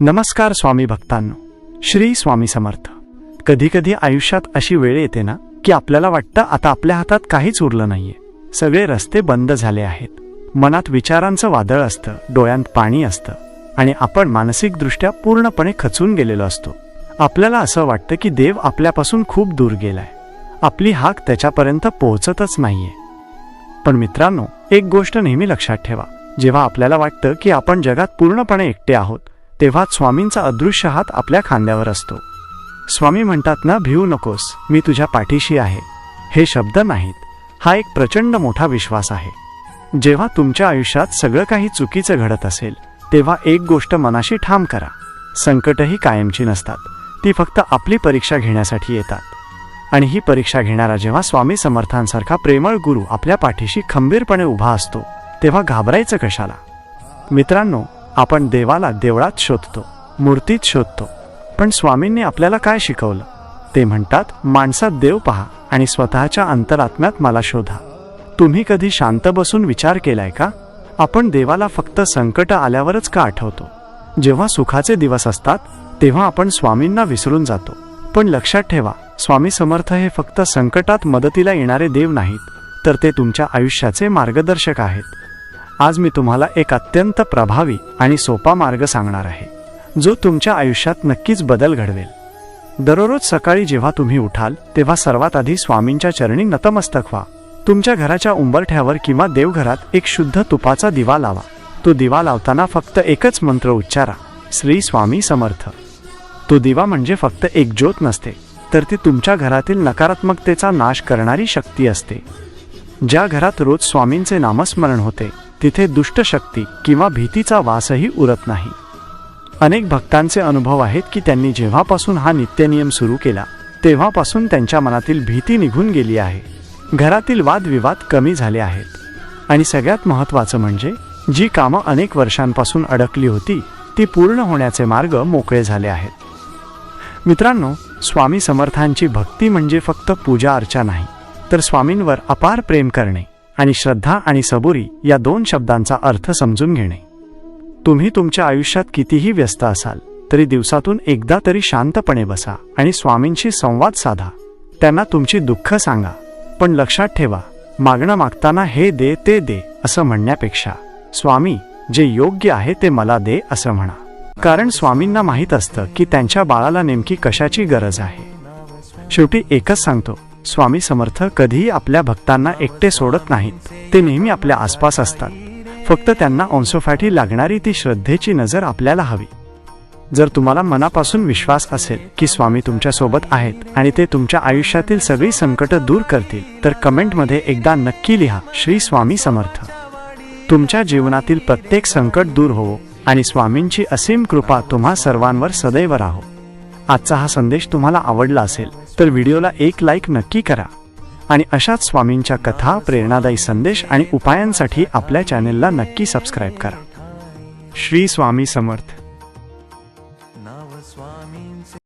नमस्कार स्वामी भक्तांनो, श्री स्वामी समर्थ। कधी कधी आयुष्यात अशी वेळ येते ना की आपल्याला वाटतं आता आपल्या हातात काहीच उरलं नाहीये, सगळे रस्ते बंद झाले आहेत, मनात विचारांचं वादळ असतं, डोळ्यांत पाणी असतं आणि आपण मानसिकदृष्ट्या पूर्णपणे खचून गेलेलो असतो। आपल्याला असं वाटतं की देव आपल्यापासून खूप दूर गेलाय, आपली हाक त्याच्यापर्यंत पोहोचतच नाहीये। पण मित्रांनो, एक गोष्ट नेहमी लक्षात ठेवा, जेव्हा आपल्याला वाटतं की आपण जगात पूर्णपणे एकटे आहोत तेव्हा स्वामींचा अदृश्य हात आपल्या खांद्यावर असतो। स्वामी म्हणतात ना, भिवू नकोस, मी तुझ्या पाठीशी आहे। हे शब्द नाहीत, हा एक प्रचंड मोठा विश्वास आहे। जेव्हा तुमच्या आयुष्यात सगळं काही चुकीचं घडत असेल तेव्हा एक गोष्ट मनाशी ठाम करा, संकटही कायमची नसतात, ती फक्त आपली परीक्षा घेण्यासाठी येतात। आणि ही परीक्षा घेणारा जेव्हा स्वामी समर्थांसारखा प्रेमळ गुरु आपल्या पाठीशी खंबीरपणे उभा असतो तेव्हा घाबरायचं कशाला। मित्रांनो, आपण देवाला देवळात शोधतो, मूर्तीत शोधतो, पण स्वामींनी आपल्याला काय शिकवलं? ते म्हणतात, माणसात देव पहा आणि स्वतःच्या अंतरात्म्यात मला शोधा। तुम्ही कधी शांत बसून विचार केलाय का, आपण देवाला फक्त संकट आल्यावरच का आठवतो? जेव्हा सुखाचे दिवस असतात तेव्हा आपण स्वामींना विसरून जातो। पण लक्षात ठेवा, स्वामी समर्थ हे फक्त संकटात मदतीला येणारे देव नाहीत, तर ते तुमच्या आयुष्याचे मार्गदर्शक आहेत। आज मी तुम्हाला एक अत्यंत प्रभावी आणि सोपा मार्ग सांगणार आहे, जो तुमच्या आयुष्यात नक्कीच बदल घडवेल। दररोज सकाळी जेव्हा तुम्ही उठाल तेव्हा सर्वात आधी स्वामींच्या चरणी नतमस्तक व्हा। तुमच्या घराच्या उंबरठ्यावर किंवा देवघरात एक शुद्ध तुपाचा दिवा लावा। तो दिवा लावताना फक्त एकच मंत्र उच्चारा, श्री स्वामी समर्थ। तो दिवा म्हणजे फक्त एक ज्योत नसते, तर ती तुमच्या घरातील नकारात्मकतेचा नाश करणारी शक्ती असते। ज्या घरात रोज स्वामींचे नामस्मरण होते तिथे दुष्ट शक्ती किंवा भीतीचा वासही उरत नाही। अनेक भक्तांचे अनुभव आहेत की त्यांनी जेव्हापासून हा नित्यनियम सुरू केला तेव्हापासून त्यांच्या मनातील भीती निघून गेली आहे, घरातील वादविवाद कमी झाले आहेत आणि सगळ्यात महत्त्वाचं म्हणजे जी कामं अनेक वर्षांपासून अडकली होती ती पूर्ण होण्याचे मार्ग मोकळे झाले आहेत। मित्रांनो, स्वामी समर्थांची भक्ती म्हणजे फक्त पूजा अर्चा नाही, तर स्वामींवर अपार प्रेम करणे आणि श्रद्धा आणि सबुरी या दोन शब्दांचा अर्थ समजून घेणे। तुम्ही तुमच्या आयुष्यात कितीही व्यस्त असाल तरी दिवसातून एकदा तरी शांतपणे बसा आणि स्वामींशी संवाद साधा, त्यांना तुमची दुःख सांगा। पण लक्षात ठेवा, मागणं मागताना हे दे ते दे असं म्हणण्यापेक्षा स्वामी जे योग्य आहे ते मला दे असं म्हणा, कारण स्वामींना माहीत असतं की त्यांच्या बाळाला नेमकी कशाची गरज आहे। शेवटी एकच सांगतो, स्वामी समर्थ कधीही आपल्या भक्तांना एकटे सोडत नाहीत, ते नेहमी आपल्या आसपास असतात, फक्त त्यांना अंशोसाठी लागणारी ती श्रद्धेची नजर आपल्याला हवी। जर तुम्हाला मनापासून विश्वास असेल की स्वामी तुमच्या सोबत आहेत आणि ते तुमच्या आयुष्यातील सगळी संकट दूर करतील, तर कमेंटमध्ये एकदा नक्की लिहा, श्री स्वामी समर्थ। तुमच्या जीवनातील प्रत्येक संकट दूर होवो आणि स्वामींची असीम कृपा तुम्हा सर्वांवर सदैव राहो। आजचा हा संदेश तुम्हाला आवडला असेल तर व्हिडिओला एक लाईक नक्की करा आणि अशाच स्वामींच्या कथा, प्रेरणादायी संदेश आणि उपायांसाठी आपल्या चॅनेलला नक्की सबस्क्राईब करा। श्री स्वामी समर्थ।